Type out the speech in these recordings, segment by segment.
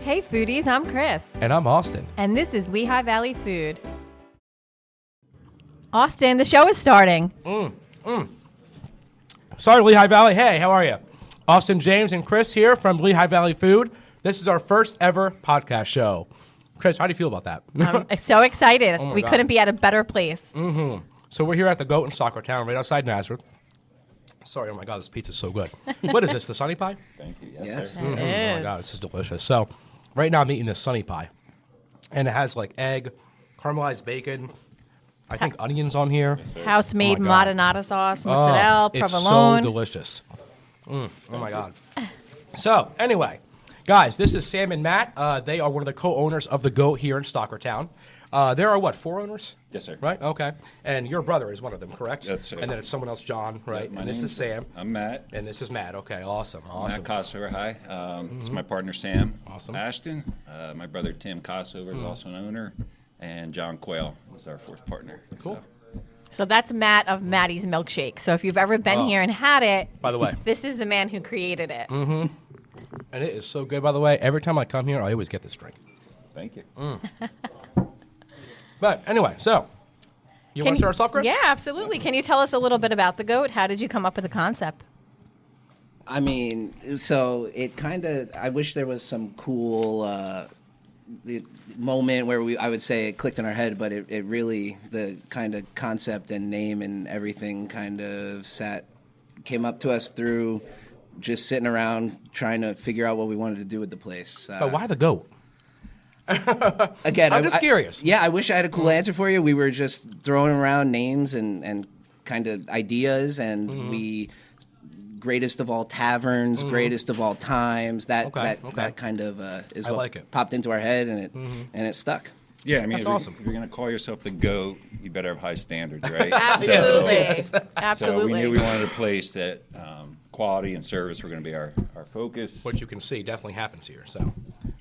Hey foodies, I'm Chris. And I'm Austin. And this is Lehigh Valley Food. Austin, the show is starting. Sorry, Lehigh Valley. Hey, how are you? Austin, James, and Chris here from Lehigh Valley Food. This is our first ever podcast show. Chris, how do you feel about that? I'm so excited. Oh we God. couldn't be at a better place. So we're here at the Goat in Stockertown, right outside Nazareth. Sorry, oh my God, this pizza's so good. What is this, the Sunny Pie? Thank you. Yes. Sir. It Oh my is. God, this is delicious. So right now I'm eating this Sunny Pie. And it has like egg, caramelized bacon, I think onions on here. House-made Oh my God. marinara sauce, mozzarella, It's provolone. so delicious. Oh my God. So anyway, guys, this is Sam and Matt. They are one of the co-owners of the Goat here in Stockertown. There are what, 4 owners? Yes, sir. Right. Okay. And your brother is one of them, correct? That's right. And then it's someone else, John. Right. My And this name's- is Sam. I'm Matt. And this is Matt. Okay. Awesome. Matt Kossover. Hi. It's my partner Sam Awesome. Ashton. My brother Tim Kossover is also an owner, and John Quayle is our fourth partner. Cool. So that's Matt of Matty's Milkshake. So if you've ever been Oh. here and had it, By the way. this is the man who created it. And it is so good, by the way. Every time I come here, I always get this drink. Thank you. But anyway, so you want to start us off, Chris? Yeah, absolutely. Can you tell us a little bit about the Goat? How did you come up with the concept? I mean, so it kind of, I wish there was some cool the moment where I would say it clicked in our head, but it really, the kind of concept and name and everything kind of came up to us through just sitting around trying to figure out what we wanted to do with the place. But why the Goat? Again, I'm just curious. Yeah, I wish I had a cool answer for you. We were just throwing around names and kind of ideas, and we greatest of all taverns, greatest of all times. That kind of is I what like it. popped into our head, and it stuck. Yeah, I mean, That's awesome. if you're going to call yourself the GOAT, you better have high standards, right? Absolutely. So Absolutely. we knew we wanted a place that quality and service were going to be our focus. What you can see definitely happens here. So,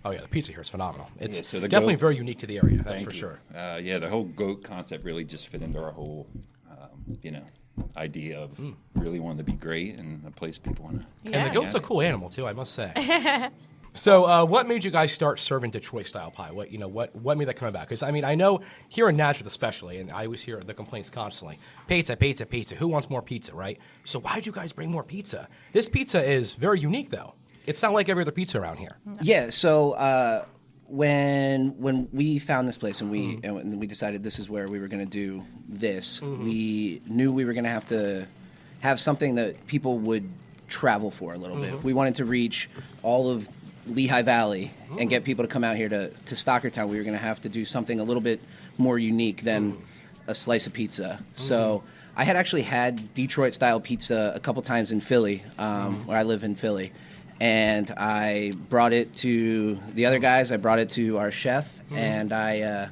oh yeah, the pizza here is phenomenal. It's Yeah, so the definitely Goat- very unique to the area. That's Thank for you. sure. Yeah, the whole GOAT concept really just fit into our whole, idea of really wanting to be great and a place people want to. And the goat's a cool animal too, I must say. So, what made you guys start serving Detroit style pie? What made that come about? Because I mean, I know here in Nazareth especially, and I always hear the complaints constantly: pizza, pizza, pizza. Who wants more pizza, right? So why did you guys bring more pizza? This pizza is very unique, though. It's not like every other pizza around here. Yeah. So when we found this place and we decided this is where we were going to do this, we knew we were going to have something that people would travel for a little bit. If we wanted to reach all of Lehigh Valley and get people to come out here to Stockertown, we were going to have to do something a little bit more unique than a slice of pizza. So I had actually had Detroit-style pizza a couple times in Philly, where I live in Philly. And I brought it to the other guys. I brought it to our chef, and I,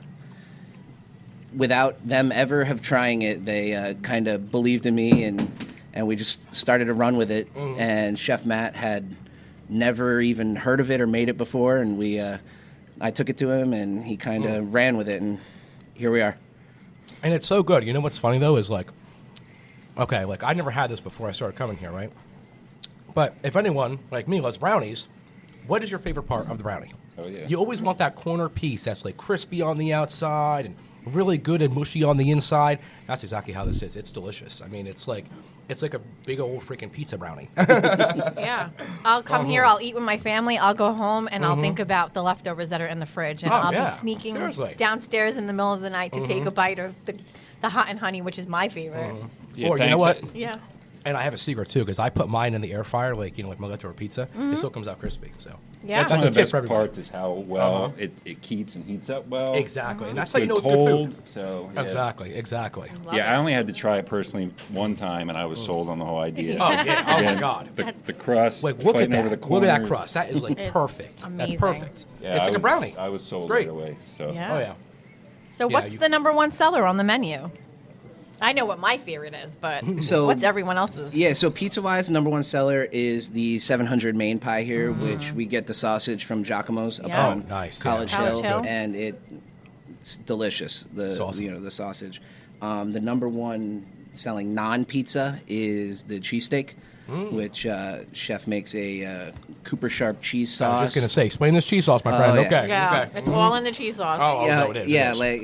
without them ever have trying it, they kind of believed in me, and we just started to run with it. And Chef Matt had never even heard of it or made it before, and I took it to him, and he kind of ran with it, and here we are. And it's so good. You know what's funny though is like I never had this before I started coming here, right? But if anyone like me loves brownies, what is your favorite part of the brownie? Oh, yeah. You always want that corner piece that's like crispy on the outside and really good and mushy on the inside. That's exactly how this is. It's delicious. I mean, it's like a big old freaking pizza brownie. Yeah. I'll come here, I'll eat with my family, I'll go home, and I'll think about the leftovers that are in the fridge. And I'll be sneaking Seriously. downstairs in the middle of the night to take a bite of the hot and honey, which is my favorite. Yeah, Or you know thanks. what? Yeah. And I have a secret too, because I put mine in the air fryer, like my leftover pizza. It still comes out crispy. So Yeah. That's one a of the tip best for everybody. parts is how well it keeps and heats up well. Exactly, and that's It's how you know it's good cold, food. So yeah. Exactly. Love Yeah, it. I only had to try it personally one time, and I was sold on the whole idea. Oh yeah. Oh my And God. The crust, Like look at fighting that. over the Look corners. at that crust. That is like It's perfect. amazing. That's perfect. Yeah, it's I like a was- brownie. I was sold It's great. right away. So Yeah. Oh yeah. So Yeah, what's you- the number one seller on the menu? I know what my favorite is, but So- what's everyone else's? Yeah, so pizza-wise, number one seller is the 700 Main Pie here, which we get the sausage from Giacomo's up Yeah. on Oh, nice, College yeah. Hill, College Hill. and it's delicious. It's awesome. The sausage. The number one selling non-pizza is the cheesesteak, which chef makes a Cooper Sharp cheese sauce. I was just gonna say, explain this cheese sauce, my friend. yeah. Okay. Yeah, Okay. it's all in the cheese sauce. Oh, Yeah, no, it is. yeah, It is. like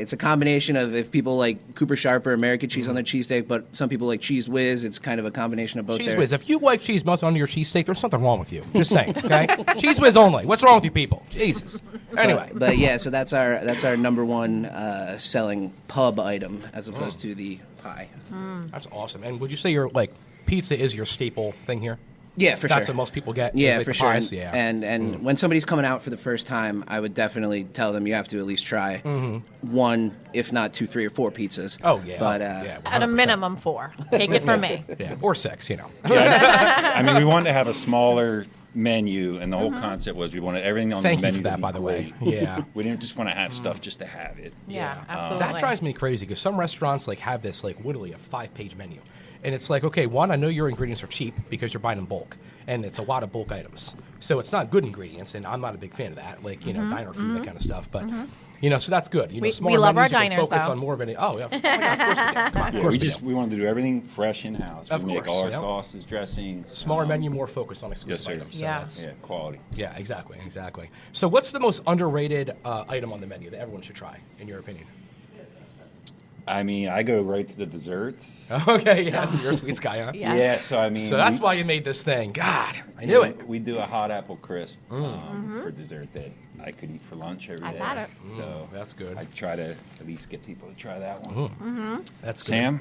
it's a combination of if people like Cooper Sharp or American cheese on their cheesesteak, but some people like Cheese Whiz. It's kind of a combination of both. Cheese there. Whiz. If you like cheese melted onto your cheesesteak, there's something wrong with you. Just saying, okay? Cheese Whiz only. What's wrong with you people? Jesus. Anyway. But yeah, so that's our number one selling pub item as opposed to the pie. That's awesome. And would you say your pizza is your staple thing here? Yeah, for That's sure. what most people get. Yeah, is like for the sure. pies? Yeah. And when somebody's coming out for the first time, I would definitely tell them you have to at least try one, if not 2, 3, or 4 pizzas. Oh yeah. But yeah, At a 100%. minimum 4. Take it from me. Yeah, or 6. I mean, we wanted to have a smaller menu, and the whole concept was we wanted everything on Thank the you menu for that, to be by the way. great. Yeah. We didn't just want to have stuff just to have it. Yeah, absolutely. That drives me crazy because some restaurants have this literally a 5-page menu, and it's like, okay, one, I know your ingredients are cheap because you're buying in bulk, and it's a lot of bulk items, so it's not good ingredients, and I'm not a big fan of that, diner food, that kind of stuff. But so that's good. We smaller love our menus, you can diners, focus though. on more of any. Oh yeah, of course we do. Come on, of Yeah, course we wanted to do everything fresh in house. Of We make course, all our yep. sauces, dressings. Smaller menu, more focused on exclusive Yes, sir. items. So Yeah. that's- Yeah, quality. Yeah, exactly. So what's the most underrated item on the menu that everyone should try, in your opinion? I mean, I go right to the desserts. Okay, yeah, so you're a sweets guy, huh? Yes. Yeah, so I mean, So that's why you made this thing. God, I knew it. We do a hot apple crisp for dessert that I could eat for lunch every day. I've had it. So That's good. I try to at least get people to try that one. That's good. Sam?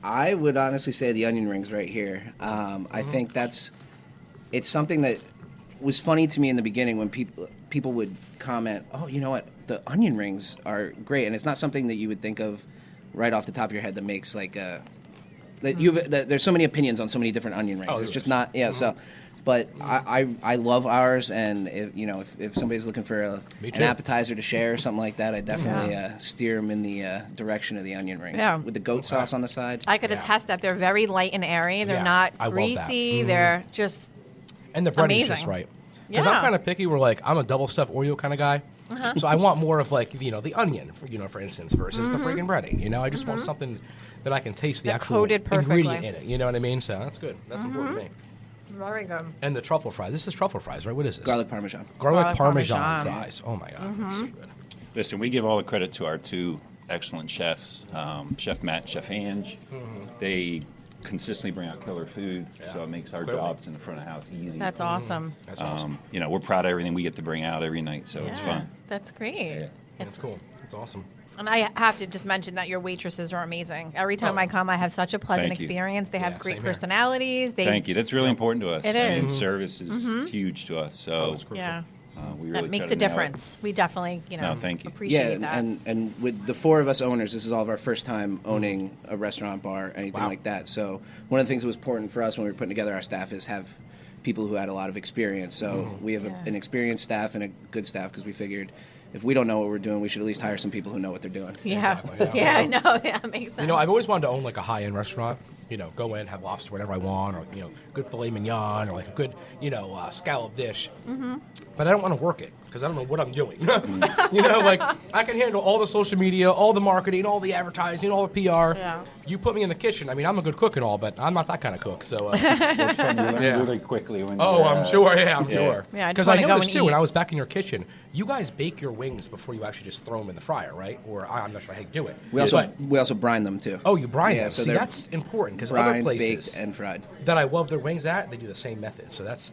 I would honestly say the onion rings right here. I think it's something that was funny to me in the beginning when people would comment, oh, you know what, the onion rings are great, and it's not something that you would think of right off the top of your head that makes there's so many opinions on so many different onion rings. Oh, It's there just is. not so. But I love ours, and if somebody's looking for Me an too. appetizer to share or something like that, I definitely steer them in the direction of the onion rings. Yeah. With the goat sauce on the side. I could attest that they're very light and airy. They're Yeah, not I love that. greasy. They're just And the breading's just Amazing. right. Because I'm Yeah. kind of picky. I'm a double stuffed Oreo kind of guy. So I want more of the onion, for instance, versus the friggin' breading. I just want something that I can taste the That actual coated perfectly. ingredient in it. You know what I mean? So that's good. That's important to me. very good. And the truffle fries. This is truffle fries, right? What is this? Garlic Parmesan. Garlic Parmesan Parmesan. fries. Oh my God, that's so good. Listen, we give all the credit to our 2 excellent chefs, Chef Matt, Chef Ange. They consistently bring out killer food, so it makes our Clearly. jobs in the front of the house easy. That's awesome. That's awesome. We're proud of everything we get to bring out every night, so it's Yeah, fun. That's great. Yeah. That's cool. That's awesome. And I have to just mention that your waitresses are amazing. Every time Oh. I come, I have such a pleasant Thank you. experience. They have Yeah, great same here. personalities. Thank you. That's really important to us. It And is. service is huge to us, so it's crucial. Yeah, we really that makes try a to nail it. difference. We definitely, No, thank you. appreciate Yeah, that. and with the 4 of us owners, this is all of our first time owning a restaurant, bar, anything Wow. like that. So one of the things that was important for us when we were putting together our staff is have people who had a lot of experience. So we have Yeah. an experienced staff and a good staff because we figured if we don't know what we're doing, we should at least hire some people who know what they're doing. yeah, Exactly, yeah, yeah. I know. Yeah, that makes sense. I've always wanted to own a high-end restaurant. Go in, have lobster whenever I want, or good filet mignon, or a good scallop dish. But I don't want to work it because I don't know what I'm doing. I can handle all the social media, all the marketing, all the advertising, all the PR. Yeah. You put me in the kitchen. I mean, I'm a good cook and all, but I'm not that kind of cook. So. It's fun. You learn Yeah. really quickly when Oh, you're, I'm sure. Yeah, I'm yeah. sure. Yeah, I just Because wanna go noticed and too when eat. I was back in your kitchen, you guys bake your wings before you actually just throw them in the fryer, right? Or I'm not sure how you do it. We also brine them too. Oh, you brine them. so See, they're that's important because other brined, places baked, and fried. that I love their wings at, they do the same method. So that's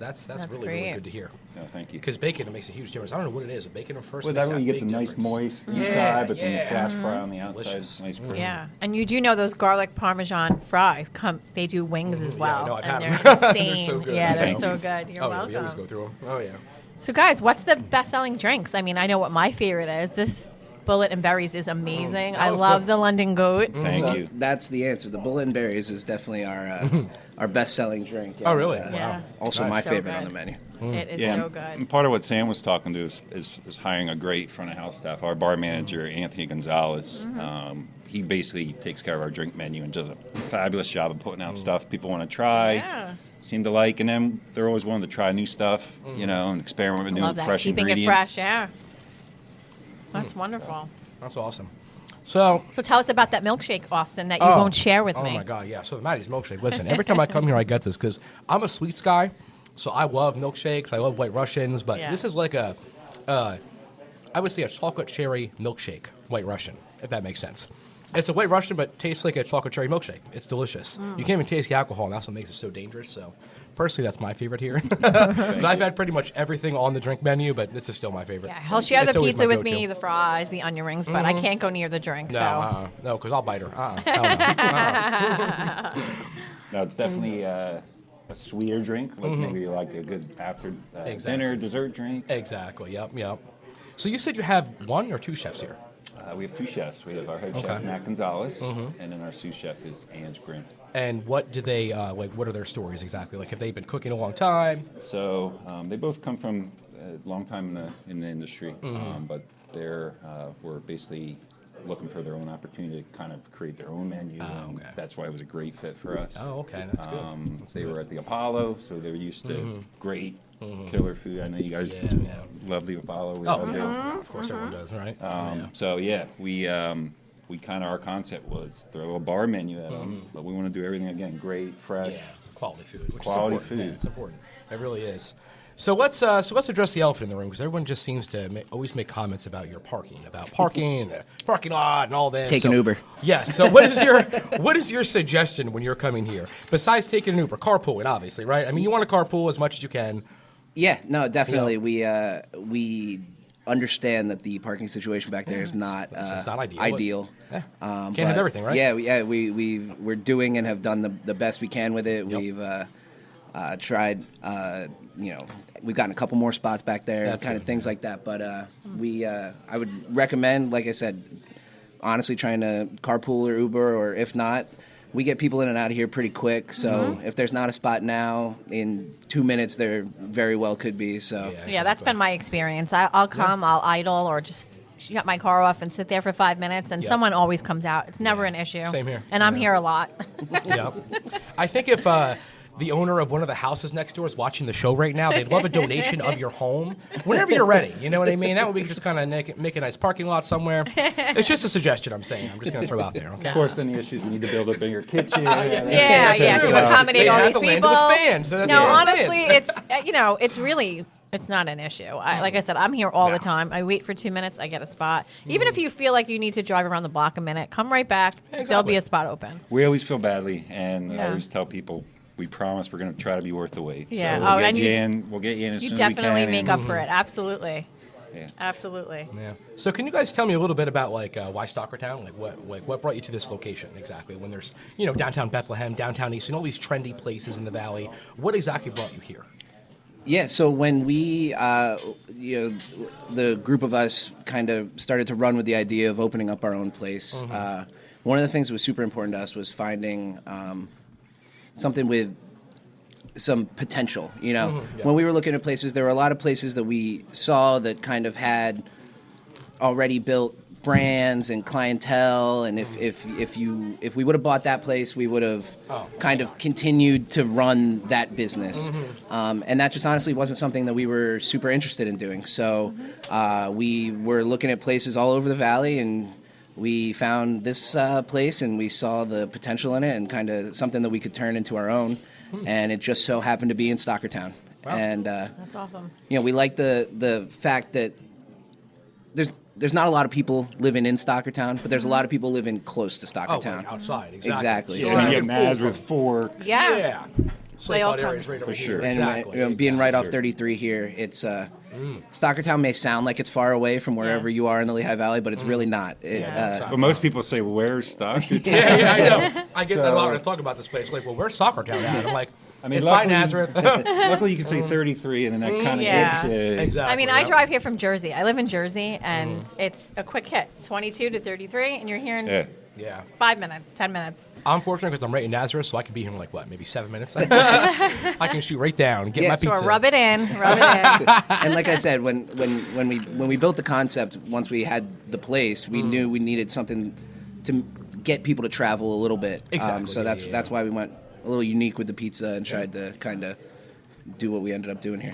really great. good to hear. No, thank you. Because bacon, it makes a huge difference. I don't know what it is. But bacon them first. Well, makes that way you get the big nice difference. moist Yeah, inside, but then yeah. the flash fry on the outside Delicious. is nice crisp. Yeah, and you do know those garlic Parmesan fries come. They do wings as Yeah, well, I know, I've and had they're them. insane. They're so good. Yeah, they're Thank so you. good. You're Oh, yeah, welcome. we always go through them. Oh, yeah. So, guys, what's the best-selling drinks? I mean, I know what my favorite is. Bulleit Berries is amazing. I was love good. the London Goat. Thank So you. that's the answer. The Bulleit Berries is definitely our best-selling drink. Oh, really? Yeah. Also Nice. my So favorite good. on the menu. It is Yeah, so and good. part of what Sam was talking to is hiring a great front of house staff. Our bar manager, Anthony Gonzalez, he basically takes care of our drink menu and does a fabulous job of putting out stuff people want to try, Yeah. seem to like, and then they're always willing to try new stuff, and experiment with new Love that. fresh Keeping ingredients. it fresh, yeah. That's wonderful. That's awesome. So. So tell us about that milkshake, Austin, that you won't share with me. Oh my God, yeah. So the Matty's milkshake. Listen, every time I come here, I get this because I'm a sweets guy, so I love milkshakes. I love White Russians, but Yeah. this is like I would say a chocolate cherry milkshake, White Russian, if that makes sense. It's a White Russian, but tastes like a chocolate cherry milkshake. It's delicious. You can't even taste the alcohol, and that's what makes it so dangerous. So, personally, that's my favorite here. But I've had pretty much everything on the drink menu, but this is still my favorite. Yeah, he'll share It's the always pizza my with me, go-to. the fries, the onion rings, but I can't go near the drink. No, so no, because I'll bite her. Hell no. No, it's definitely a sweeter drink, like maybe like a good after dinner dessert drink. Exactly. Yep. So you said you have one or two chefs here? We have two chefs. We have our head chef, Okay. Matt Gonzalez, and then our sous chef is Ange Grimm. And what do they like? What are their stories exactly? Like, have they been cooking a long time? So they both come from a long time in the industry, but they're were basically looking for their own opportunity to kind of create their own menu. And okay. that's why it was a great fit for us. Oh, okay, that's good. They were at the Apollo, so they were used to great killer food. I know you guys Yeah. love the Apollo. We Oh, all do. yeah, of course everyone does, right? So yeah, we kind of our concept was throw a bar menu at them, but we want to do everything again great, fresh. Yeah, quality food. Which Quality is important. food. Yeah, it's important. It really is. So let's address the elephant in the room because everyone just seems to always make comments about your parking, the parking lot, and all this. Take an Uber. Yeah. So what is your suggestion when you're coming here besides taking an Uber? Carpooling, obviously, right? I mean, you want to carpool as much as you can. Yeah, no, definitely. We understand that the parking situation back there is not It's not ideal. ideal. Yeah. Can't But have everything, right? Yeah, we're doing and have done the best we can with it. Yep. We've tried, we've gotten a couple more spots back there, That's kind good. of things like that. But I would recommend, like I said, honestly, trying to carpool or Uber, or if not, we get people in and out of here pretty quick. So if there's not a spot now, in 2 minutes there very well could be. So yeah, that's been my experience. I'll come, I'll idle, or just shut my car off and sit there for 5 minutes, and Yep. someone always comes out. It's never Yeah. an issue. Same here. And I'm Yeah. here a lot. Yeah. I think if the owner of one of the houses next door is watching the show right now, they'd love a donation of your home whenever you're ready. You know what I mean? That would be just kind of make a nice parking lot somewhere. It's just a suggestion I'm saying. I'm just going to throw out there. Okay. Of course, any issues we need to build a bigger kitchen. Yeah, true. to accommodate They all have these the land people. to expand, so that's no, what I'm saying. honestly, it's really. It's not an issue. Like I said, I'm here all the time. I wait for 2 minutes, I get a spot. Even if you feel like you need to drive around the block a minute, come right back. There'll Exactly. be a spot open. We always feel badly, and I Yeah. always tell people we promise we're going to try to be worth the wait. Yeah. So Oh, we'll and get you you- in. We'll get you in as You soon as we definitely can. make and- up for it. Absolutely. Yeah. Absolutely. Yeah. So can you guys tell me a little bit about why Stockertown? What brought you to this location exactly? When there's downtown Bethlehem, downtown Easton, all these trendy places in the valley. What exactly brought you here? Yeah, so when we, the group of us kind of started to run with the idea of opening up our own place, one of the things that was super important to us was finding something with some potential. Yeah. When we were looking at places, there were a lot of places that we saw that kind of had already built brands and clientele, and if we would have bought that place, we would have kind of continued to run that business, and that just honestly wasn't something that we were super interested in doing. So we were looking at places all over the valley, and we found this place, and we saw the potential in it, and kind of something that we could turn into our own. And it just so happened to be in Stockertown. Wow. And That's awesome. we like the fact that there's not a lot of people living in Stockertown, but there's a lot of people living close to Oh, Stockertown. like outside. Exactly. Yeah, So- you get Maz with forks. Yeah. Yeah. Slate all Bud come. areas right over For here. sure. And Exactly. being right off Sure. 33 here, it's Stockertown may sound like it's far away from wherever you are in the Lehigh Valley, but it's really not. But most people say, "Where's Stockertown?" Yeah, I know. I get that a lot So- when I talk about this place. Like, well, where's Stockertown at? I'm like, I mean, It's by luckily, Nazareth. luckily you can say 33, and then that kind of Yeah. Exactly. I mean, I yeah. drive here from Jersey. I live in Jersey, and it's a quick hit, 22 to 33, and you're here in Yeah. Yeah. 5 minutes, 10 minutes. I'm fortunate because I'm right in Nazareth, so I can be here in like, what, maybe 7 minutes? I can shoot right down and get Yeah, my sure, pizza. Rub it in, rub it in. And like I said, when we built the concept, once we had the place, we knew we needed something to get people to travel a little bit. Exactly, So yeah, that's why we went a little unique with the pizza and tried to kind of do what we ended up doing here.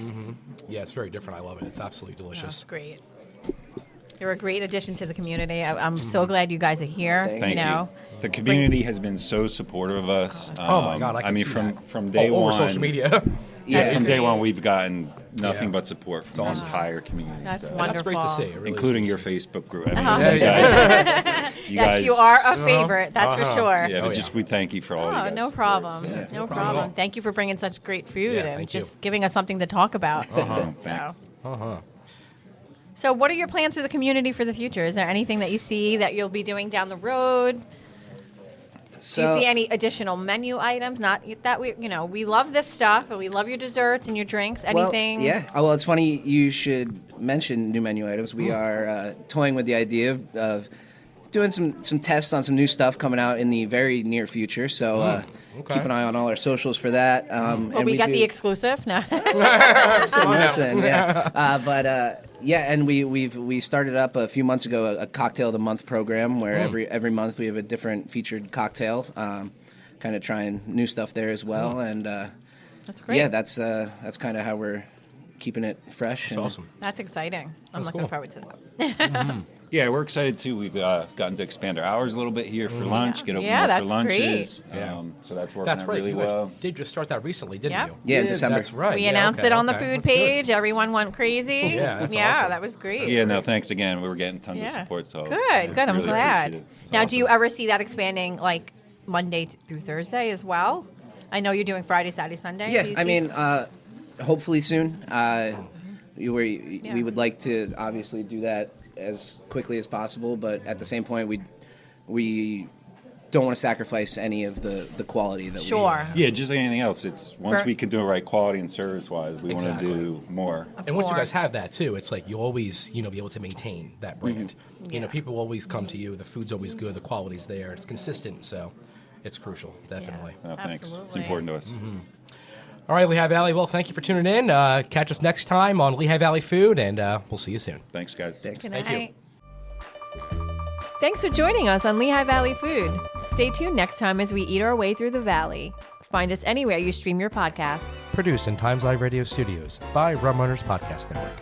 Yeah, it's very different. I love it. It's absolutely That's delicious. great. You're a great addition to the community. I'm so glad you guys are here. Thank Thank you know, you. The community has been so supportive of us. Oh my God, I can mean, see from that. from day over one. social media. Yeah, That's from day great. one, we've gotten nothing Yeah. but support from the entire community. That's so. wonderful. That's great to see. It really Including is your great to see. Facebook group. I mean, Uh-huh. you guys, you Yes, guys- you are a favorite. That's for sure. Yeah, Oh, but yeah. just we thank you for all you Oh, guys. no support. problem. Yeah. No problem at problem. all. Thank you for bringing such great food Yeah, and thank you. just giving us something to talk about. Thanks. So, what are your plans for the community for the future? Is there anything that you see that you'll be doing down the road? So Do you see any additional menu items? Not that we love this stuff, and we love your desserts and your drinks. Anything? Well, yeah. Well, it's funny you should mention new menu items. We are toying with the idea of doing some tests on some new stuff coming out in the very near future. So okay. keep an eye on all our socials for that. Well, and we got do- the exclusive. No. listen, yeah. Yeah, and we started up a few months ago a cocktail of the month program where every month we have a different featured cocktail, kind of trying new stuff there as well. And That's great. yeah, that's kind of how we're keeping it fresh. It's awesome. That's exciting. I'm That's looking cool. forward to that. Yeah, we're excited too. We've gotten to expand our hours a little bit here for lunch, get open Yeah, more that's for lunches. great. Yeah. So that's working That's out right. really You guys well. did just start that recently, didn't Yep. you? Yeah, in December. That's right. We Yeah, announced okay, it on the okay. food That's good. page. Everyone went crazy. Yeah, that's awesome. That was great. Yeah, no, thanks again. We were getting tons of Yeah. support. So Good. I I'm really glad. appreciate it. Now, do awesome. you ever see that expanding like Monday through Thursday as well? I know you're doing Friday, Saturday, Sunday. Yeah, Do you I see- we hopefully soon. We would like to obviously do that as quickly as possible, but at the same point, we don't want to sacrifice any of the quality that Sure. Yeah, just like anything else. It's once For- we can do it right, quality and service wise, we Exactly. want to do more. And once you course. guys have that too, it's like you always, be able to maintain that brand. You know, people always come to you. The food's always good. The quality's there. It's consistent. So it's crucial, definitely. No, thanks. It's Absolutely. important to us. All right, Lehigh Valley. Well, thank you for tuning in. Catch us next time on Lehigh Valley Food, and we'll see you soon. Thanks, guys. Thanks. Good Thank you. night. Thanks for joining us on Lehigh Valley Food. Stay tuned next time as we eat our way through the valley. Find us anywhere you stream your podcast. Produced in Times Live Radio Studios by Rum Runners Podcast Network.